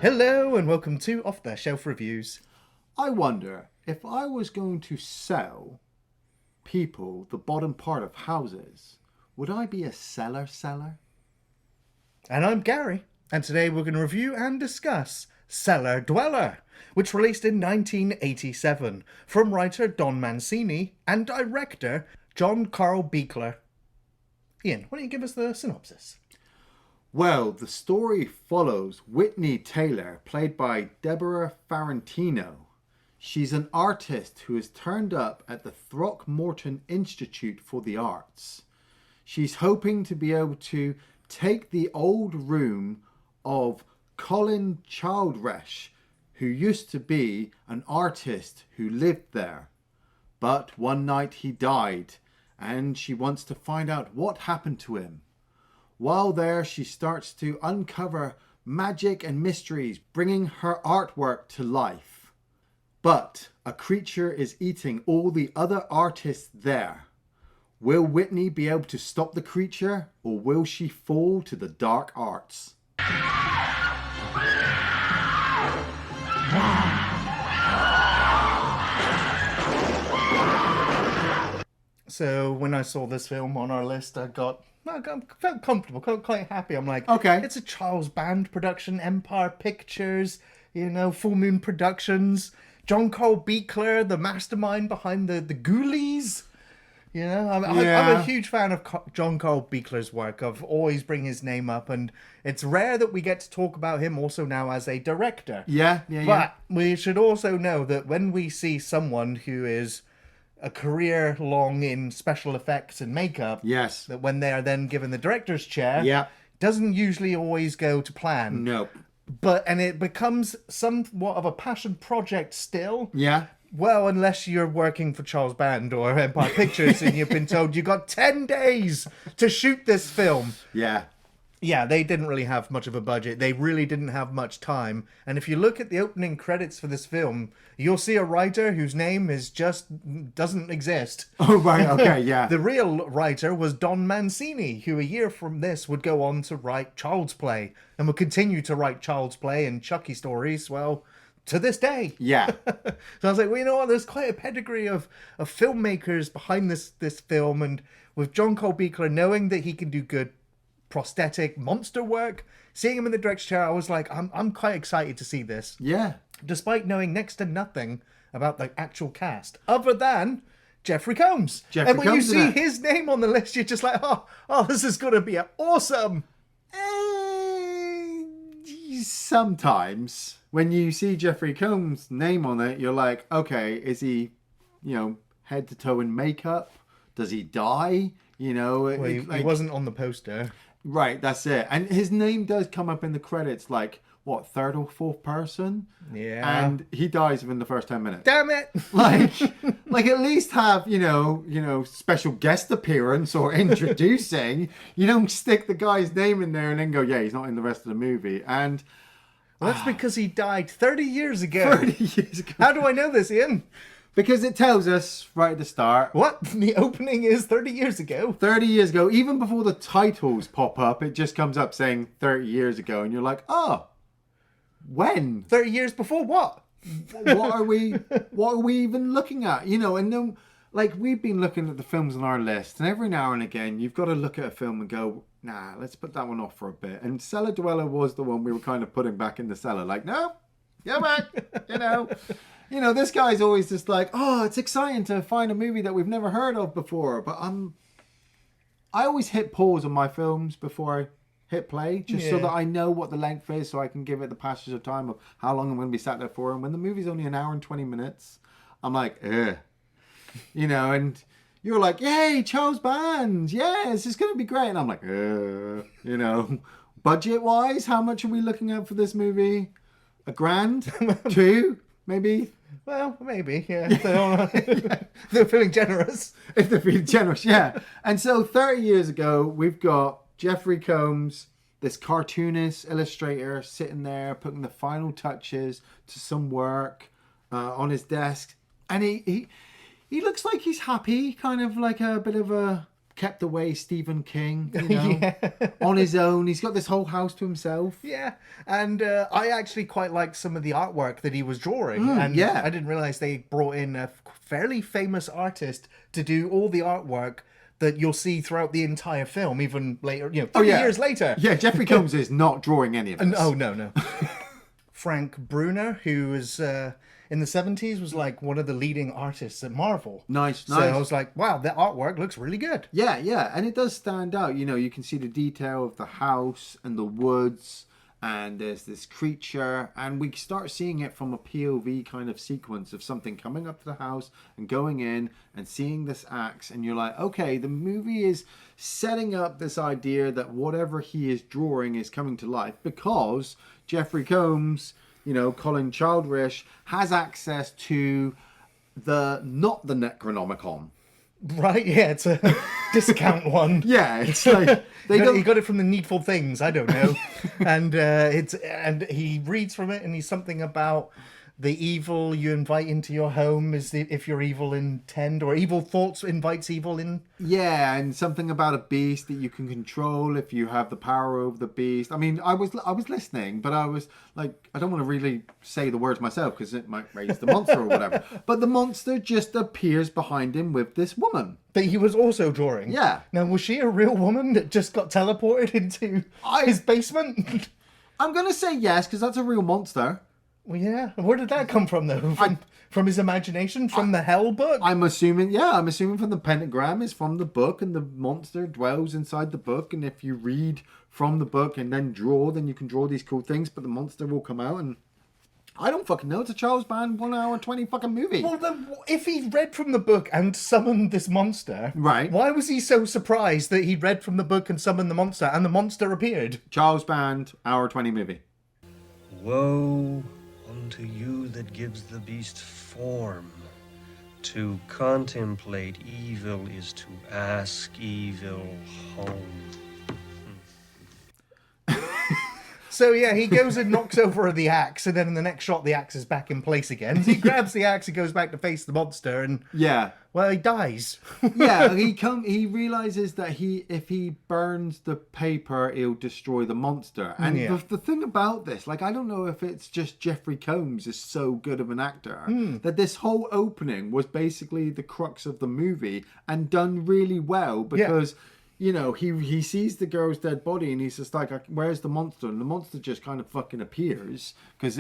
Hello and welcome to Off the Shelf Reviews. I wonder if I was going to sell people the bottom part of houses, would I be a cellar seller? And I'm Gary, and today we're going to review and discuss Cellar Dweller, which released in 1987 from writer Don Mancini and director John Carl Buechler. Ian, why don't you give us the synopsis? Well, the story follows Whitney Taylor, played by Debrah Farentino. She's an artist who has turned up at the Throckmorton Institute for the Arts. She's hoping to be able to take the old room of Colin Childresh, who used to be an artist who lived there. But one night he died, and she wants to find out what happened to him. While there, she starts to uncover magic and mysteries, bringing her artwork to life. But a creature is eating all the other artists there. Will Whitney be able to stop the creature, or will she fall to the dark arts? So when I saw this film on our list, I felt comfortable, quite happy. I'm like, Okay. It's a Charles Band production, Empire Pictures, Full Moon Productions, John Carl Buechler, the mastermind behind the Ghoulies. I'm a huge fan of John Carl Buechler's work. I've always bring his name up, and it's rare that we get to talk about him also now as a director. Yeah. But we should also know that when we see someone who is a career long in special effects and makeup, Yes. that when they are then given the director's chair, Yeah. doesn't usually always go to plan. No. And it becomes somewhat of a passion project still. Yeah. Well, unless you're working for Charles Band or Empire Pictures and you've been told you got 10 days to shoot this film. Yeah. Yeah, they didn't really have much of a budget. They really didn't have much time. And if you look at the opening credits for this film, you'll see a writer whose name doesn't exist. Oh, right. Okay. Yeah. The real writer was Don Mancini, who a year from this would go on to write Child's Play and would continue to write Child's Play and Chucky stories, well, to this day. Yeah. So I was like, well, you know what? There's quite a pedigree of filmmakers behind this film. And with John Carl Buechler knowing that he can do good prosthetic monster work, seeing him in the director's chair, I was like, I'm quite excited to see this. Yeah. Despite knowing next to nothing about the actual cast, other than Jeffrey Combs. And when you see his name on the list, you're just like, oh, this is going to be awesome. Sometimes when you see Jeffrey Combs' name on it, you're like, okay, is he, head to toe in makeup? Does he die? He wasn't on the poster. Right, that's it. And his name does come up in the credits like, what, third or fourth person? Yeah. And he dies within the first 10 minutes. Damn it! Like at least have, special guest appearance or introducing. You don't stick the guy's name in there and then go, yeah, he's not in the rest of the movie. And well, that's because he died 30 years ago. 30 years ago. How do I know this, Ian? Because it tells us right at the start. What? The opening is 30 years ago? 30 years ago. Even before the titles pop up, it just comes up saying 30 years ago. And you're like, oh, when? 30 years before what? What are we even looking at? And then, we've been looking at the films on our list. And every now and again, you've got to look at a film and go, nah, let's put that one off for a bit. And Cellar Dweller was the one we were kind of putting back in the cellar. Like, no, go back, this guy's always just like, oh, it's exciting to find a movie that we've never heard of before. But I always hit pause on my films before I hit play, just so that I know what the length is, so I can give it the passage of time of how long I'm going to be sat there for. And when the movie's only an hour and 20 minutes, I'm like, ugh. And you're like, yay, Charles Band, yeah, this is going to be great. And I'm like, budget-wise, how much are we looking at for this movie? $1,000? 2? Maybe? Well, maybe, yeah. They're feeling generous. If they're feeling generous, yeah. And so 30 years ago, we've got Jeffrey Combs, this cartoonist, illustrator, sitting there putting the final touches to some work on his desk. And he looks like he's happy, kind of like a bit of a kept away Stephen King, you know, on his own. He's got this whole house to himself. Yeah, and I actually quite liked some of the artwork that he was drawing. And yeah. I didn't realize they brought in a fairly famous artist to do all the artwork that you'll see throughout the entire film, even later, 30 years later. Yeah, Jeffrey Combs is not drawing any of this. Oh, no. Frank Brunner, who was in the 70s, was like one of the leading artists at Marvel. Nice. So I was like, wow, the artwork looks really good. Yeah, and it does stand out. You know, you can see the detail of the house and the woods, and there's this creature, and we start seeing it from a POV kind of sequence of something coming up to the house and going in and seeing this axe, and you're like, okay, the movie is setting up this idea that whatever he is drawing is coming to life, because Jeffrey Combs, Colin Childrish, has access to not the Necronomicon. Right, yeah, it's a discount one. Yeah, it's like he got it from the Needful Things, I don't know. and he reads from it, and he's something about the evil you invite into your home is if your evil intent or evil thoughts invites evil in. Yeah, and something about a beast that you can control if you have the power over the beast. I mean, I was listening, but I was like, I don't want to really say the words myself because it might raise the monster or whatever. But the monster just appears behind him with this woman that he was also drawing. Yeah. Now, was she a real woman that just got teleported into his basement? I'm gonna say yes because that's a real monster. Well, yeah. Where did that come from, though? From his imagination? From the Hell book? I'm assuming from the pentagram is from the book, and the monster dwells inside the book, and if you read from the book and then draw, then you can draw these cool things, but the monster will come out, and I don't fucking know. It's a Charles Band 1 hour 20 fucking movie. Well, then, if he read from the book and summoned this monster, right? Why was he so surprised that he read from the book and summoned the monster, and the monster appeared? Charles Band, hour 20 movie. Woe unto you that gives the beast form. To contemplate evil is to ask evil home. So yeah, he goes and knocks over the axe, and then in the next shot, the axe is back in place again. So he grabs the axe and goes back to face the monster, and well, he dies. Yeah, he realizes that if he burns the paper, he'll destroy the monster. And the thing about this, like, I don't know if it's just Jeffrey Combs is so good of an actor that this whole opening was basically the crux of the movie and done really well because. He sees the girl's dead body and he's just like, where's the monster? And the monster just kind of fucking appears. Because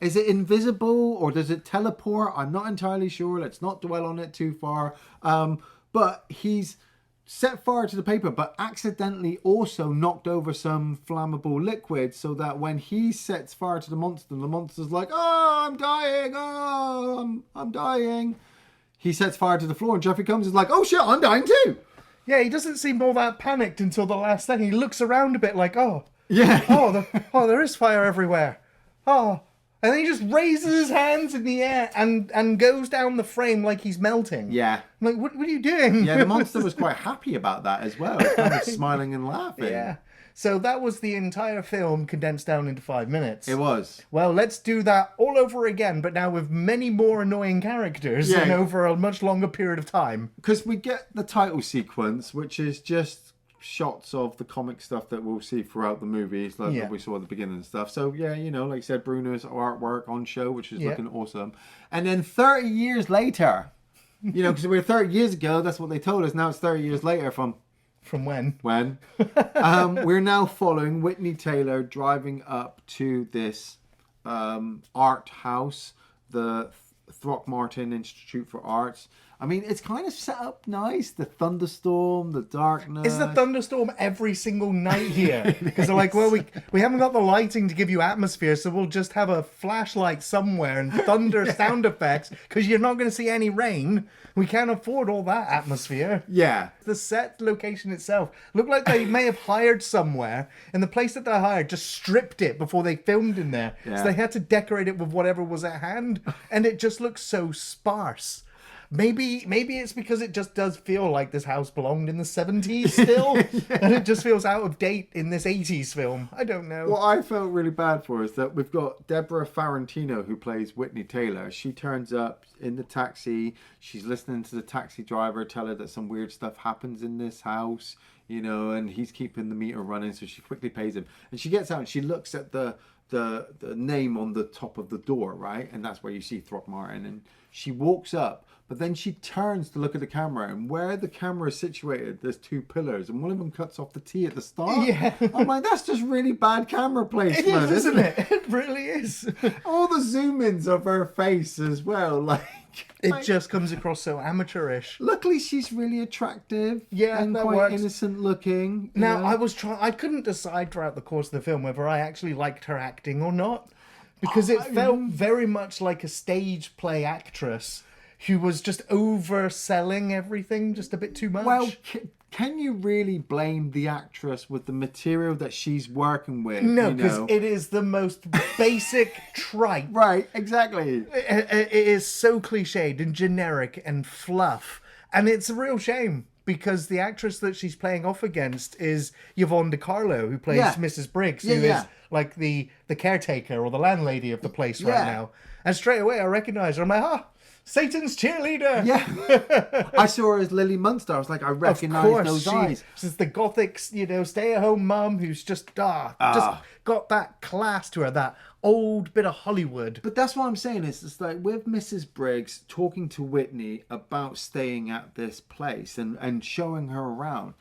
is it invisible or does it teleport? I'm not entirely sure. Let's not dwell on it too far. But he's set fire to the paper, but accidentally also knocked over some flammable liquid so that when he sets fire to the monster's like, oh, I'm dying. Oh, I'm dying. He sets fire to the floor and Jeffrey Combs is like, oh shit, I'm dying too. Yeah, he doesn't seem all that panicked until the last second. He looks around a bit like, there is fire everywhere. Oh, and then he just raises his hands in the air and goes down the frame like he's melting. Yeah. I'm like, what are you doing? Yeah, the monster was quite happy about that as well. Kind of smiling and laughing. Yeah. So that was the entire film condensed down into 5 minutes. It was. Well, let's do that all over again, but now with many more annoying characters and over a much longer period of time. Because we get the title sequence, which is just shots of the comic stuff that we'll see throughout the movies, like that we saw at the beginning and stuff. So, yeah, like I said, Bruno's artwork on show, which is looking awesome. And then 30 years later, because we were 30 years ago, that's what they told us. Now it's 30 years later from when? We're now following Whitney Taylor driving up to this art house, the Throckmorton Institute for Arts. I mean, it's kind of set up nice. The thunderstorm, the darkness. Is the thunderstorm every single night here? Because they're like, well, we haven't got the lighting to give you atmosphere, so we'll just have a flashlight somewhere and thunder sound effects, because you're not going to see any rain. We can't afford all that atmosphere. Yeah. The set location itself looked like they may have hired somewhere, and the place that they hired just stripped it before they filmed in there. Yeah. So they had to decorate it with whatever was at hand, and it just looks so sparse. Maybe it's because it just does feel like this house belonged in the 70s still, and it just feels out of date in this 80s film. I don't know. What I felt really bad for is that we've got Debrah Farentino, who plays Whitney Taylor. She turns up in the taxi. She's listening to the taxi driver tell her that some weird stuff happens in this house, and he's keeping the meter running, so she quickly pays him. And she gets out and she looks at the name on the top of the door, right? And that's where you see Throckmorton. And she walks up, but then she turns to look at the camera, and where the camera is situated, there's two pillars, and one of them cuts off the T at the start. Yeah. I'm like, that's just really bad camera placement, It is, isn't it? It really is. All the zoom-ins of her face as well, it just comes across so amateurish. Luckily, she's really attractive. Yeah, and that quite works. innocent looking. Now, I couldn't decide throughout the course of the film whether I actually liked her acting or not, because it felt very much like a stage play actress who was just overselling everything just a bit too much. Well, can you really blame the actress with the material that she's working with? No, because it is the most basic tripe. Right, exactly. It is so cliched and generic and fluff. And it's a real shame, because the actress that she's playing off against is Yvonne de Carlo, who plays Mrs. Briggs, who is like the caretaker or the landlady of the place right now. And straight away I recognize her. I'm like, Satan's cheerleader. Yeah. I saw her as Lily Munster. I was like, I recognize those eyes. She's the gothic, stay-at-home mum who's just got that class to her, that old bit of Hollywood. But that's what I'm saying. It's like with Mrs. Briggs talking to Whitney about staying at this place and showing her around.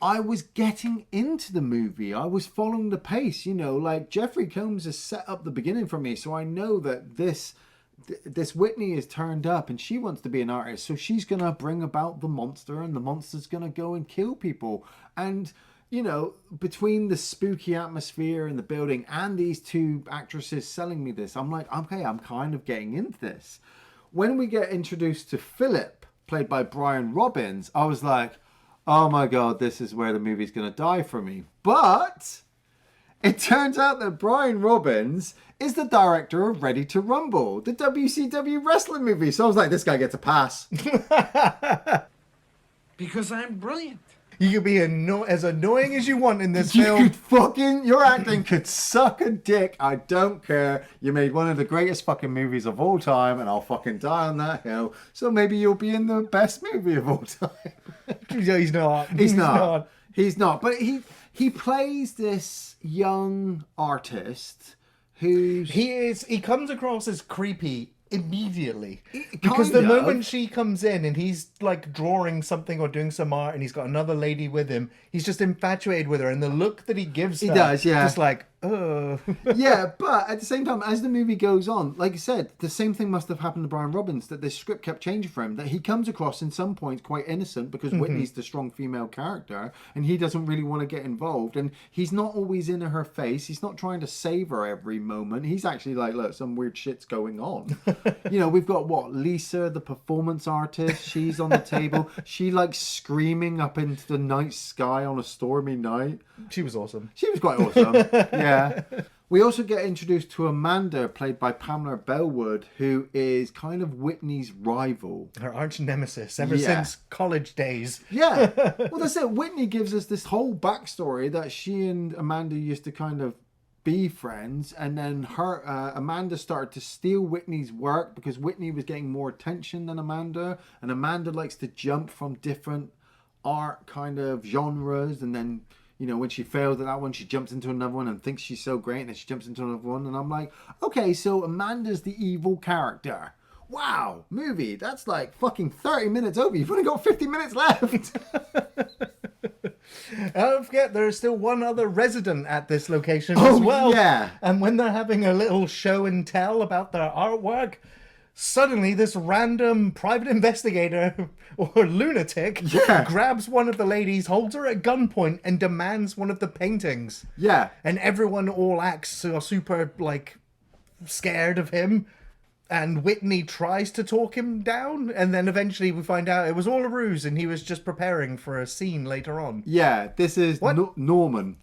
I was getting into the movie. I was following the pace, like Jeffrey Combs has set up the beginning for me. So I know that this Whitney is turned up and she wants to be an artist, so she's gonna bring about the monster, and the monster's gonna go and kill people. And between the spooky atmosphere in the building and these two actresses selling me this, I'm like, okay, I'm kind of getting into this. When we get introduced to Philip, played by Brian Robbins, I was like, oh my god, this is where the movie's gonna die for me. But it turns out that Brian Robbins is the director of Ready to Rumble, the WCW wrestling movie. So I was like, this guy gets a pass. Because I'm brilliant. You could be as annoying as you want in this film. Your acting could suck a dick. I don't care. You made one of the greatest fucking movies of all time, and I'll fucking die on that hill. So maybe you'll be in the best movie of all time. He's not. He's not. He's not. But he plays this young artist who's... He comes across as creepy immediately, because the moment she comes in and he's like drawing something or doing some art and he's got another lady with him, he's just infatuated with her, and the look that he gives her, just like, oh. Yeah, but at the same time, as the movie goes on, like I said, the same thing must have happened to Brian Robbins, that this script kept changing for him, that he comes across in some points quite innocent because Whitney's the strong female character and he doesn't really want to get involved, and he's not always in her face, he's not trying to save her every moment, he's actually like, look, some weird shit's going on. We've got Lisa, the performance artist, she's on the table, she likes screaming up into the night sky on a stormy night. She was awesome. She was quite awesome. Yeah. We also get introduced to Amanda, played by Pamela Bellwood, who is kind of Whitney's rival. Her arch nemesis ever since college days. Yeah. Well, that's it. Whitney gives us this whole backstory that she and Amanda used to kind of be friends, and then Amanda started to steal Whitney's work because Whitney was getting more attention than Amanda, and Amanda likes to jump from different art kind of genres, and then when she failed at that one, she jumps into another one and thinks she's so great, and then she jumps into another one, and I'm like, okay, so Amanda's the evil character. Wow, movie, that's like fucking 30 minutes over. You've only got 50 minutes left. Don't forget, there's still one other resident at this location as well. Yeah. And when they're having a little show and tell about their artwork, suddenly this random private investigator or lunatic grabs one of the ladies, holds her at gunpoint, and demands one of the paintings. Yeah. And everyone all acts super, scared of him. And Whitney tries to talk him down, and then eventually we find out it was all a ruse and he was just preparing for a scene later on. Yeah, this is Norman,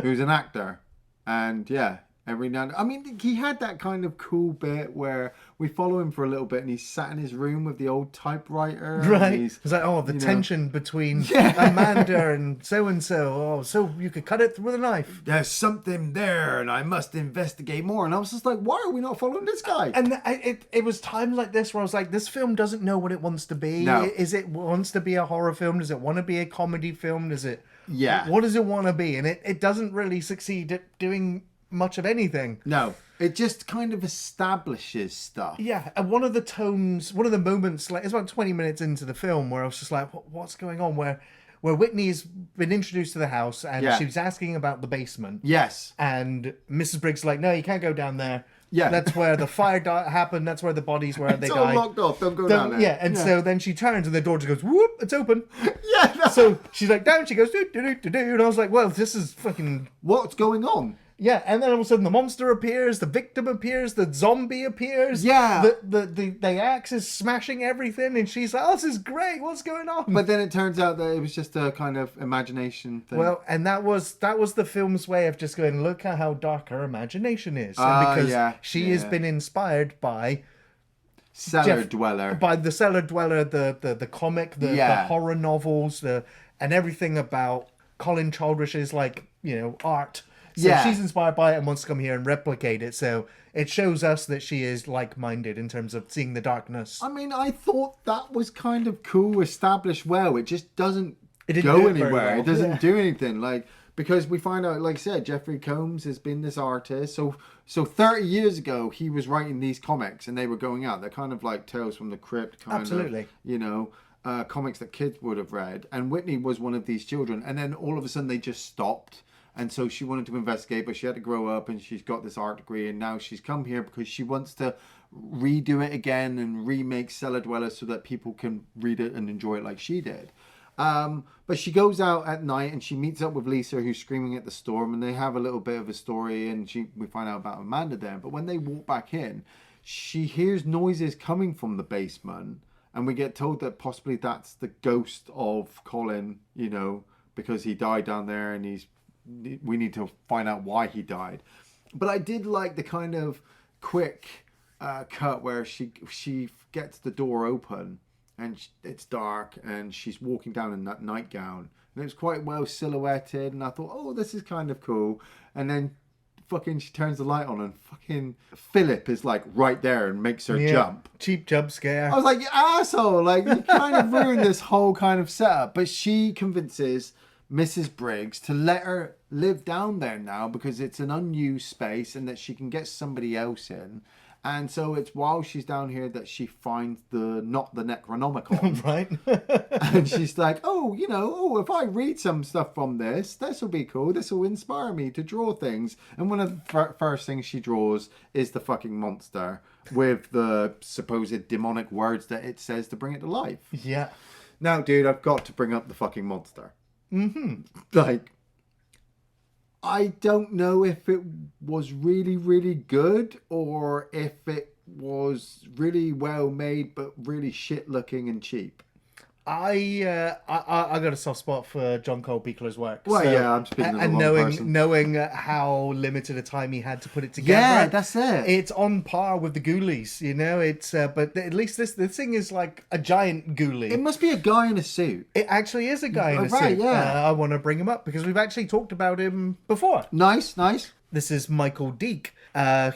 who's an actor. And every now and I mean, he had that kind of cool bit where we follow him for a little bit and he's sat in his room with the old typewriter. Right. It's like, oh, the tension between Yeah. Amanda and so-and-so. Oh, so you could cut it with a knife. There's something there and I must investigate more. And I was just like, why are we not following this guy? And it was times like this where I was like, this film doesn't know what it wants to be. No. Is it wants to be a horror film? Does it want to be a comedy film? Does it... Yeah. What does it want to be? And it doesn't really succeed at doing much of anything. No. It just kind of establishes stuff. Yeah, and one of the moments, like it's about 20 minutes into the film, where I was just like, what's going on? Where Whitney's been introduced to the house, and she was asking about the basement. Yes. And Mrs. Briggs is like, no, you can't go down there. Yeah. That's where the fire happened. That's where the bodies were. They It's all died. locked off. Don't go down there. Yeah, and so then she turns, and the door just goes, whoop, it's open. Yeah. No. So she's like, down, she goes, do, do, do, do, do. And I was like, well, this is fucking... What's going on? Yeah, and then all of a sudden the monster appears, the victim appears, the zombie appears. Yeah. The axe is smashing everything, and she's like, oh, this is great, what's going on? But then it turns out that it was just a kind of imagination thing. Well, and that was the film's way of just going, look at how dark her imagination is. And because she has been inspired by... Cellar Dweller. By the Cellar Dweller, the comic, the horror novels, and everything about Colin Childrish's, like, art. So she's inspired by it and wants to come here and replicate it. So it shows us that she is like-minded in terms of seeing the darkness. I mean, I thought that was kind of cool, established well. It just doesn't didn't go do it very anywhere. well. It doesn't do anything. Like, because we find out, like I said, Jeffrey Combs has been this artist. So 30 years ago, he was writing these comics and they were going out. They're kind of like Tales from the Crypt, kind of, comics that kids would have read. And Whitney was one of these children. And then all of a sudden they just stopped. And so she wanted to investigate, but she had to grow up, and she's got this art degree, and now she's come here because she wants to redo it again and remake Cellar Dweller so that people can read it and enjoy it like she did. But she goes out at night and she meets up with Lisa, who's screaming at the storm, and they have a little bit of a story, and we find out about Amanda there. But when they walk back in, she hears noises coming from the basement, and we get told that possibly that's the ghost of Colin, because he died down there, and we need to find out why he died. But I did like the kind of quick cut where she gets the door open and it's dark and she's walking down in that nightgown, and it was quite well silhouetted, and I thought, oh, this is kind of cool. And then fucking she turns the light on and fucking Philip is like right there and makes her jump. Cheap jump scare. I was like, you asshole, like you kind of ruined this whole kind of setup. But she convinces Mrs. Briggs to let her live down there now because it's an unused space and that she can get somebody else in. And so it's while she's down here that she finds not the Necronomicon. Right. And she's like, if I read some stuff from this will be cool. This will inspire me to draw things. And one of the first things she draws is the fucking monster with the supposed demonic words that it says to bring it to life. Yeah. Now, dude, I've got to bring up the fucking monster. Mm-hmm. Like, I don't know if it was really, really good or if it was really well made but really shit looking and cheap. I got a soft spot for John Cole Buechler's work. Well, yeah, I'm speaking to the wrong person. knowing how limited a time he had to put it together. Yeah, that's it. It's on par with the Ghoulies, It's but at least this thing is like a giant ghoulie. It must be a guy in a suit. It actually is a guy in a right, suit. yeah. I want to bring him up because we've actually talked about him before. Nice. This is Michael Deek,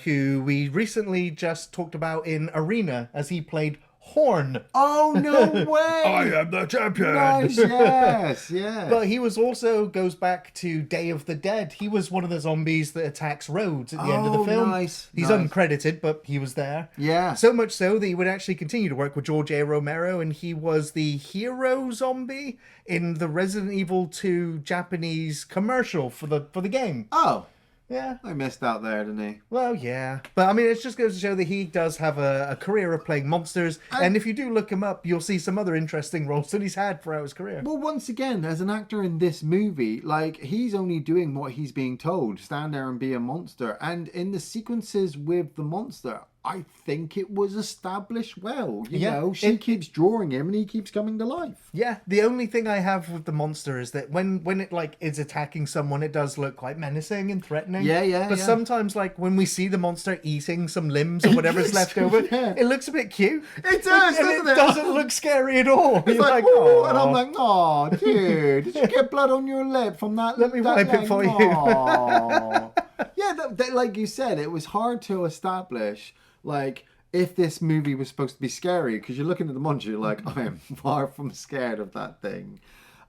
who we recently just talked about in Arena as he played Horn. Oh, no way! I am the champion! Nice, yes. But he goes back to Day of the Dead. He was one of the zombies that attacks Rhodes at the end of the film. Nice. He's uncredited, but he was there. Yeah. So much so that he would actually continue to work with George A. Romero, and he was the hero zombie in the Resident Evil 2 Japanese commercial for the game. Oh. Yeah. I missed out there, didn't he? Well, yeah. But, I mean, it just goes to show that he does have a career of playing monsters. And if you do look him up, you'll see some other interesting roles that he's had throughout his career. Well, once again, as an actor in this movie, like, he's only doing what he's being told. Stand there and be a monster. And in the sequences with the monster, I think it was established well. You Yeah, know, she keeps drawing him and he keeps coming to life. Yeah, the only thing I have with the monster is that when it like is attacking someone, it does look quite menacing and threatening. Yeah. But sometimes, like when we see the monster eating some limbs or whatever's left over, it looks a bit cute. It does, and doesn't it it? doesn't look scary at all. It's You're like, "Aw." and I'm like, oh, dude, did you get blood on your lip from that? Let me that wipe it leg? for you. Aw. Yeah, like you said, it was hard to establish, like, if this movie was supposed to be scary, because you're looking at the monster, you're like, I am far from scared of that thing.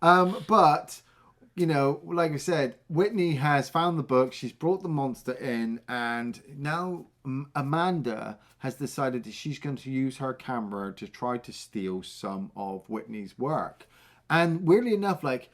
But, you know, like I said, Whitney has found the book, she's brought the monster in, and now Amanda has decided that she's going to use her camera to try to steal some of Whitney's work. And weirdly enough, like,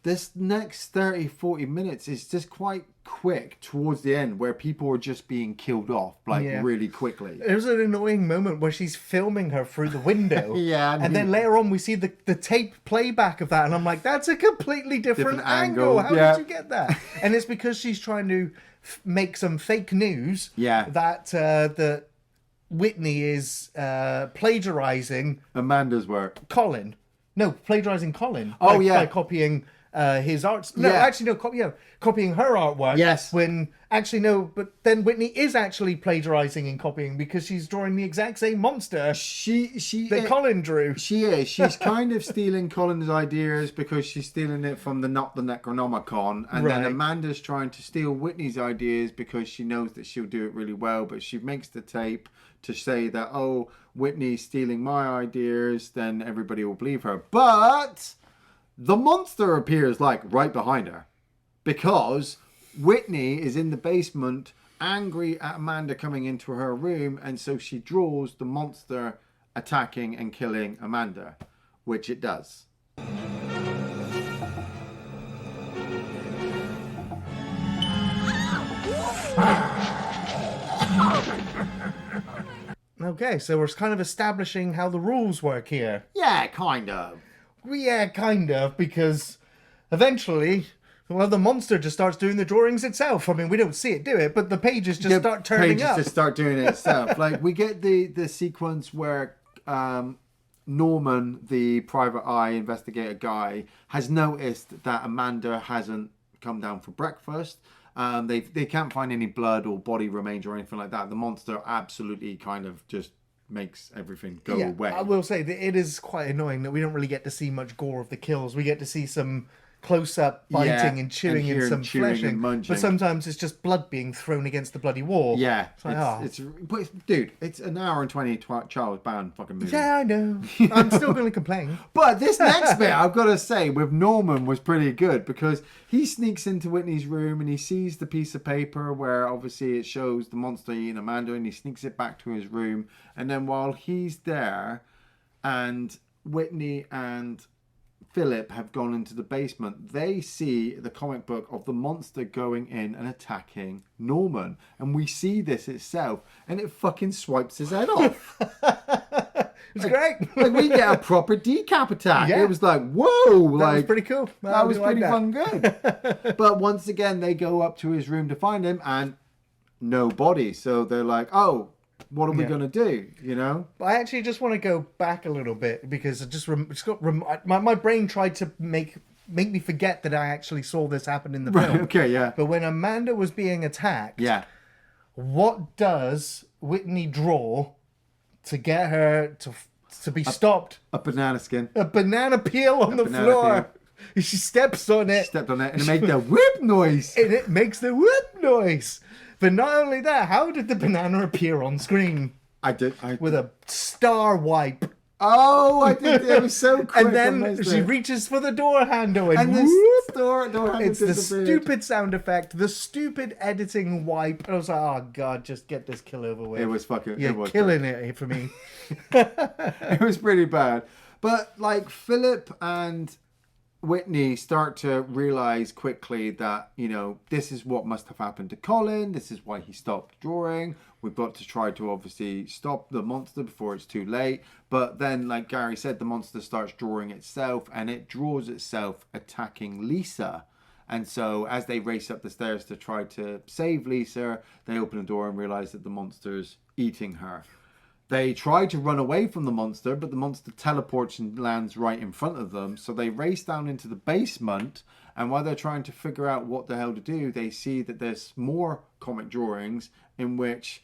this next 30, 40 minutes is just quite quick towards the end where people are just being killed off, like, really quickly. There's an annoying moment where she's filming her through the window. And then later on we see the tape playback of that, and I'm like, that's a completely different angle. How did you get that? And it's because she's trying to make some fake news that Whitney is plagiarizing Amanda's work. Colin. No, plagiarizing Colin. Oh, by copying his art. No, actually, no. Copying her artwork. Yes. When actually no, but then Whitney is actually plagiarizing and copying because she's drawing the exact same monster that Colin drew. She is. She's kind of stealing Colin's ideas because she's stealing it from the Necronomicon, and then Amanda's trying to steal Whitney's ideas because she knows that she'll do it really well, but she makes the tape to say that, oh, Whitney's stealing my ideas, then everybody will believe her. But the monster appears, like, right behind her, because Whitney is in the basement angry at Amanda coming into her room, and so she draws the monster attacking and killing Amanda, which it does. Okay, so we're kind of establishing how the rules work here. Yeah, kind of. Yeah, kind of, because eventually, well, the monster just starts doing the drawings itself. I mean, we don't see it do it, but the pages just start turning up. Just start doing it itself. Like, we get the sequence where Norman, the private eye investigator guy, has noticed that Amanda hasn't come down for breakfast. They can't find any blood or body remains or anything like that. The monster absolutely kind of just makes everything go away. I will say that it is quite annoying that we don't really get to see much gore of the kills. We get to see some close-up biting and chewing and some fleshing, and munching. But sometimes it's just blood being thrown against the bloody wall. Yeah, dude, it's an hour and 20 child bound fucking movie. Yeah, I know. I'm still going to complain. But this next bit, I've got to say, with Norman was pretty good, because he sneaks into Whitney's room and he sees the piece of paper where obviously it shows the monster eating Amanda, and he sneaks it back to his room. And then while he's there, and Whitney and Philip have gone into the basement, they see the comic book of the monster going in and attacking Norman, and we see this itself, and it fucking swipes his head off. It's great. Like, we get a proper decap attack. It was like, whoa, that was pretty cool. That was pretty fun, good. But once again, they go up to his room to find him, and no body. So they're like, oh, what are we going to do, you know? I actually just want to go back a little bit, because my brain tried to make me forget that I actually saw this happen in the film. Okay, yeah. But when Amanda was being attacked, what does Whitney draw to get her to be stopped? A banana skin. A banana peel on the floor. Peel. She steps on it. She stepped on it, and it made the whip noise. And it makes the whip noise. But not only that, how did the banana appear on screen? I did. With a star wipe. Oh, I did. It was so quick. And then she reaches for the door handle, and the door handle it's the stupid sound effect, the stupid editing wipe. I was like, oh god, just get this kill over with. It was fucking. You're killing it for me. It was pretty bad. But like, Philip and Whitney start to realize quickly that, you know, this is what must have happened to Colin. This is why he stopped drawing. We've got to try to obviously stop the monster before it's too late. But then, like Gary said, the monster starts drawing itself, and it draws itself attacking Lisa. And so as they race up the stairs to try to save Lisa, they open the door and realize that the monster's eating her. They try to run away from the monster, but the monster teleports and lands right in front of them. So they race down into the basement, and while they're trying to figure out what the hell to do, they see that there's more comic drawings in which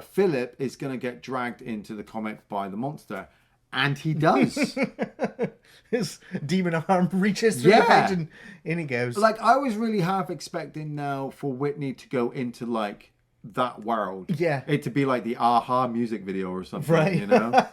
Philip is going to get dragged into the comic by the monster. And he does. His demon arm reaches through the page and in he goes. Like, I was really half expecting now for Whitney to go into, like, that world. Yeah. It to be like the Aha music video or something, Right. you know?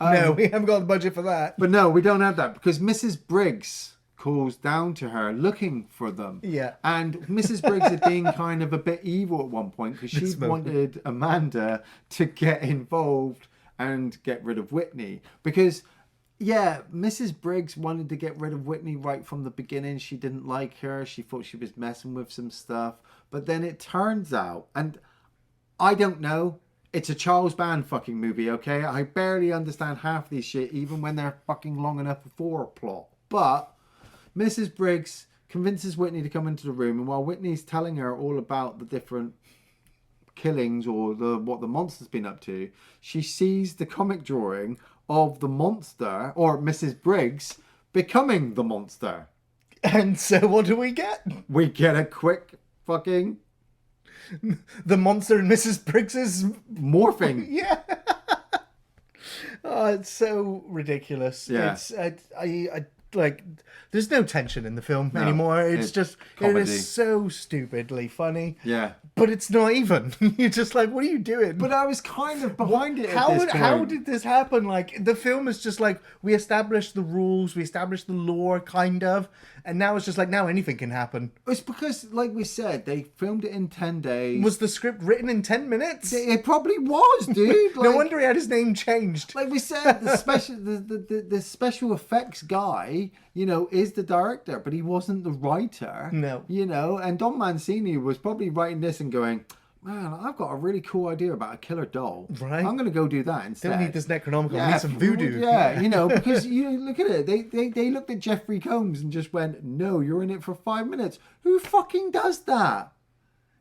No, we haven't got the budget for that. But no, we don't have that because Mrs. Briggs calls down to her looking for them. Yeah. And Mrs. Briggs had been kind of a bit evil at one point because she wanted Amanda to get involved and get rid of Whitney. Because, yeah, Mrs. Briggs wanted to get rid of Whitney right from the beginning. She didn't like her. She thought she was messing with some stuff. But then it turns out, and I don't know, it's a Charles Band fucking movie, okay? I barely understand half these shit, even when they're fucking long enough for a plot. But Mrs. Briggs convinces Whitney to come into the room, and while Whitney's telling her all about the different killings or what the monster's been up to, she sees the comic drawing of the monster, or Mrs. Briggs, becoming the monster. And so what do we get? We get a quick fucking... The monster in Mrs. Briggs's... morphing. Yeah. Oh, it's so ridiculous. Yeah. It's I like there's no tension in the film No, anymore. It's just comedy. it is so stupidly funny. Yeah. But it's not even. You're just like, what are you doing? But I was kind of behind it How at this how point. did this happen? Like, the film is just like, we established the rules, we established the lore, kind of, and now it's just like, now anything can happen. It's because, like we said, they filmed it in 10 days. Was the script written in 10 minutes? It probably was, dude. No Like, wonder he had his name changed. like we said, the special effects guy, you know, is the director, but he wasn't the writer. No. You know, and Don Mancini was probably writing this and going, man, I've got a really cool idea about a killer doll. Right. I'm going to go do that instead. Don't need this Necronomicon, I need some voodoo. Yeah, you know, because you look at it. They looked at Jeffrey Combs and just went, no, you're in it for 5 minutes. Who fucking does that?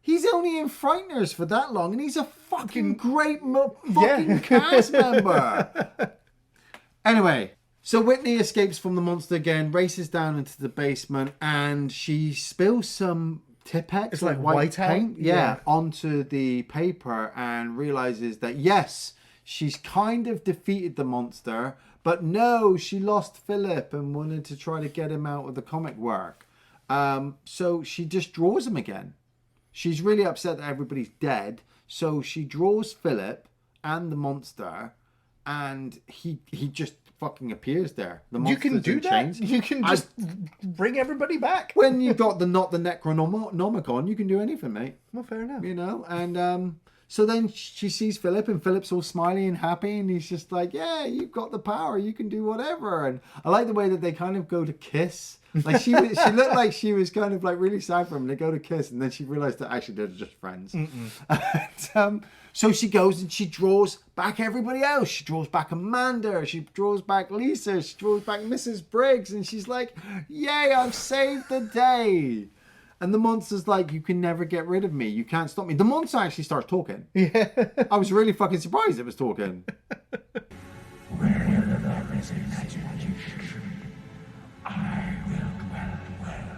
He's only in Frighteners for that long, and he's a fucking great fucking cast member. Anyway, so Whitney escapes from the monster again, races down into the basement, and she spills some Tipex, It's like white whiteout? paint, Yeah. onto the paper, and realizes that yes, she's kind of defeated the monster, but no, she lost Philip and wanted to try to get him out of the comic work. So she just draws him again. She's really upset that everybody's dead, so she draws Philip and the monster, and he just fucking appears there. The You can monster's do in that? chains. You can just bring everybody back? When you've got not the Necronomicon, you can do anything, mate. Well, fair enough. You know, and so then she sees Philip, and Philip's all smiley and happy, and he's just like, yeah, you've got the power, you can do whatever. And I like the way that they kind of go to kiss. Like, she looked like she was kind of like really sad for him. They go to kiss, and then she realized that actually they're just friends. And, so she goes and she draws back everybody else. She draws back Amanda. She draws back Lisa. She draws back Mrs. Briggs. And she's like, yay, I've saved the day. And the monster's like, you can never get rid of me. You can't stop me. The monster actually starts talking. Yeah. I was really fucking surprised it was talking. Wherever there is imagination, I will dwell well.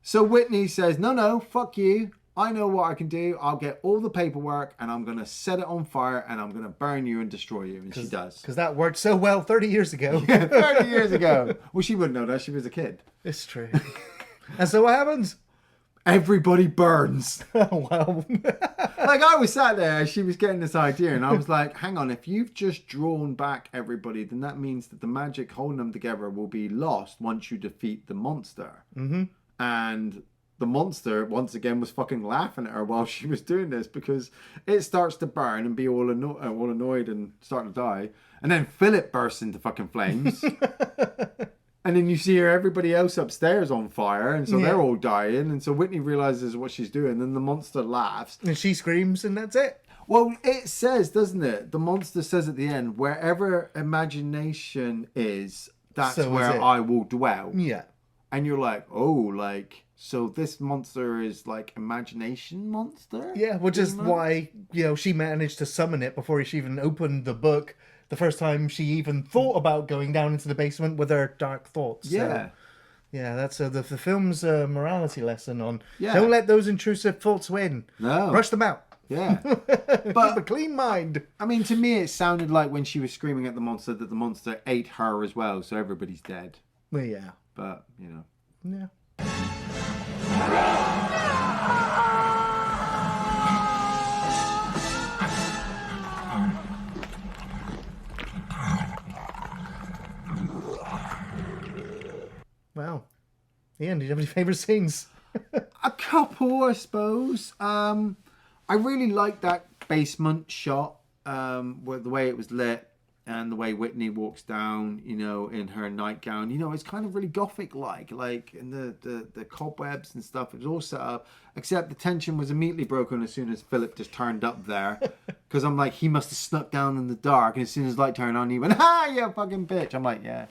So Whitney says, no, fuck you. I know what I can do. I'll get all the paperwork and I'm going to set it on fire and I'm going to burn you and destroy you. And she does. Because that worked so well 30 years ago. 30 years ago. Well, she wouldn't know that. She was a kid. It's true. And so what happens? Everybody burns. Oh, well. Like, I was sat there as she was getting this idea and I was like, hang on, if you've just drawn back everybody, then that means that the magic holding them together will be lost once you defeat the monster. Mm-hmm. And the monster, once again, was fucking laughing at her while she was doing this because it starts to burn and be all annoyed and start to die. And then Philip bursts into fucking flames. And then you see everybody else upstairs on fire, and so they're all dying. And so Whitney realizes what she's doing, and the monster laughs. And she screams, and that's it. Well, it says, doesn't it? The monster says at the end, wherever imagination is, that's So is where it. I will dwell. Yeah. and you're like, oh, like, so this monster is like imagination monster? Yeah, which is why, she managed to summon it before she even opened the book the first time she even thought about going down into the basement with her dark thoughts. Yeah. So, yeah, that's the film's morality lesson on Yeah. don't let those intrusive thoughts win. No. Brush them out. Yeah. Keep a clean mind. I mean, to me, it sounded like when she was screaming at the monster that the monster ate her as well, so everybody's dead. Well, yeah. But, Yeah. Wow. Iain, do you have any favourite scenes? a couple, I suppose. I really like that basement shot, with the way it was lit and the way Whitney walks down, in her nightgown. It's kind of really gothic-like, in the cobwebs and stuff. It was all set up, except the tension was immediately broken as soon as Philip just turned up there. Because I'm like, he must have snuck down in the dark, and as soon as light turned on, he went, "Ha, you fucking bitch." I'm like, yeah.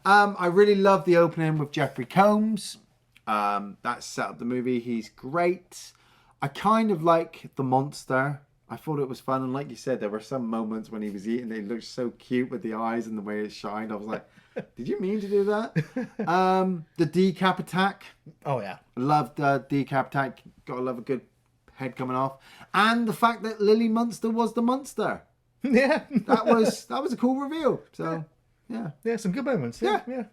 I really love the opening with Jeffrey Combs. That set up the movie. He's great. I kind of like the monster. I thought it was fun, and like you said, there were some moments when he was eating, they looked so cute with the eyes and the way it shined. I was like, did you mean to do that? The decap attack. Oh, yeah. Loved decap attack. Gotta love a good head coming off. And the fact that Lily Munster was the monster. Yeah. That was a cool reveal. So, yeah. Yeah, some good moments. Yeah.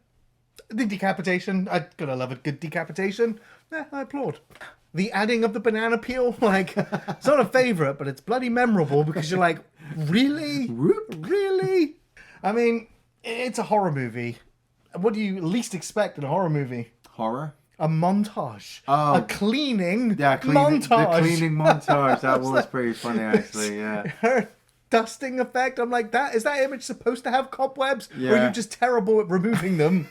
The decapitation. I gotta love a good decapitation. Yeah, I applaud. The adding of the banana peel, it's not a favourite, but it's bloody memorable because you're like, really? Really? I mean, it's a horror movie. What do you least expect in a horror movie? Horror? A montage. Oh. A cleaning montage. montage. The cleaning montage. That was pretty funny, actually, yeah. Her dusting effect. I'm like, is that image supposed to have cobwebs? Or are Yeah. you just terrible at removing them?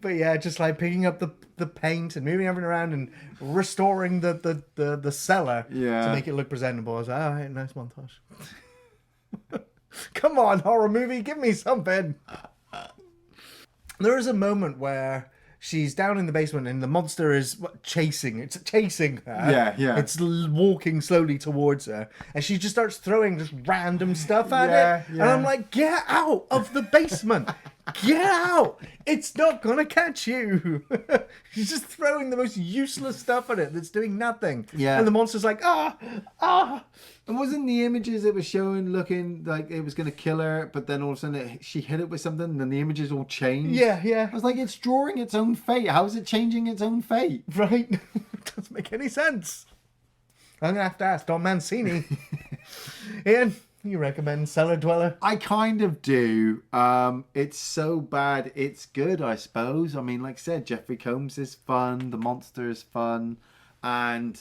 But yeah, just like picking up the paint and moving everything around and restoring the cellar to make it look presentable. I was like, all right, nice montage. Come on, horror movie, give me something. There is a moment where she's down in the basement and the monster is chasing her. Yeah. It's walking slowly towards her. And she just starts throwing just random stuff at it. Yeah. And I'm like, get out of the basement. Get out. It's not going to catch you. She's just throwing the most useless stuff at it that's doing nothing. Yeah. And the monster's like, ah. And wasn't the images it was showing looking like it was going to kill her, but then all of a sudden she hit it with something and then the images all changed? Yeah. I was like, it's drawing its own fate. How is it changing its own fate? Right? Doesn't make any sense. I'm going to have to ask Don Mancini. Iain, you recommend Cellar Dweller? I kind of do. It's so bad, it's good, I suppose. I mean, like I said, Jeffrey Combs is fun. The monster is fun. And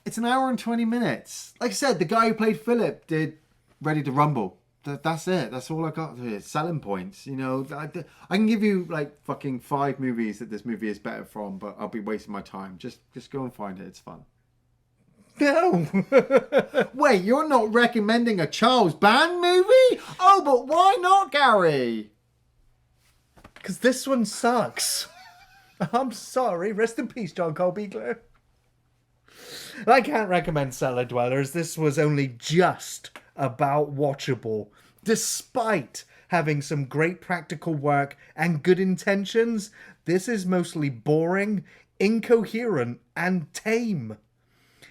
it's an hour and 20 minutes. Like I said, the guy who played Philip did Ready to Rumble. That's it. That's all I got here. Selling points. I can give you like fucking 5 movies that this movie is better from, but I'll be wasting my time. Just go and find it. It's fun. No. Wait, you're not recommending a Charles Band movie? Oh, but why not, Gary? Because this one sucks. I'm sorry. Rest in peace, John Cole Buechler. I can't recommend Cellar Dwellers. This was only just about watchable, despite having some great practical work and good intentions. This is mostly boring, incoherent, and tame.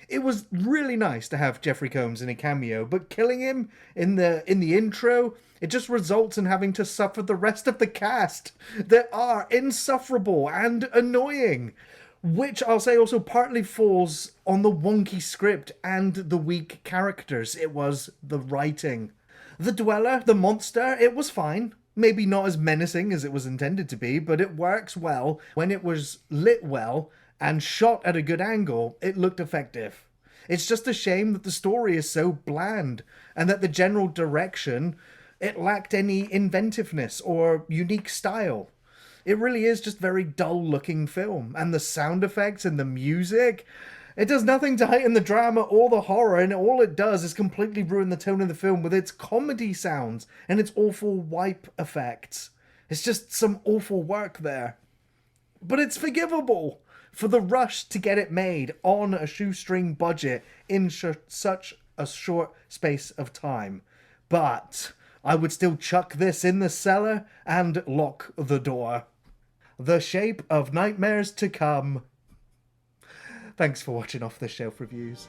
It was really nice to have Jeffrey Combs in a cameo, but killing him in the intro, it just results in having to suffer the rest of the cast that are insufferable and annoying, which I'll say also partly falls on the wonky script and the weak characters. It was the writing. The Dweller, the monster, it was fine. Maybe not as menacing as it was intended to be, but it works well. When it was lit well and shot at a good angle, it looked effective. It's just a shame that the story is so bland and that the general direction, it lacked any inventiveness or unique style. It really is just very dull-looking film. And the sound effects and the music, it does nothing to heighten the drama or the horror, and all it does is completely ruin the tone of the film with its comedy sounds and its awful wipe effects. It's just some awful work there. But it's forgivable for the rush to get it made on a shoestring budget in such a short space of time. But I would still chuck this in the cellar and lock the door. The Shape of Nightmares to Come. Thanks for watching Off the Shelf Reviews.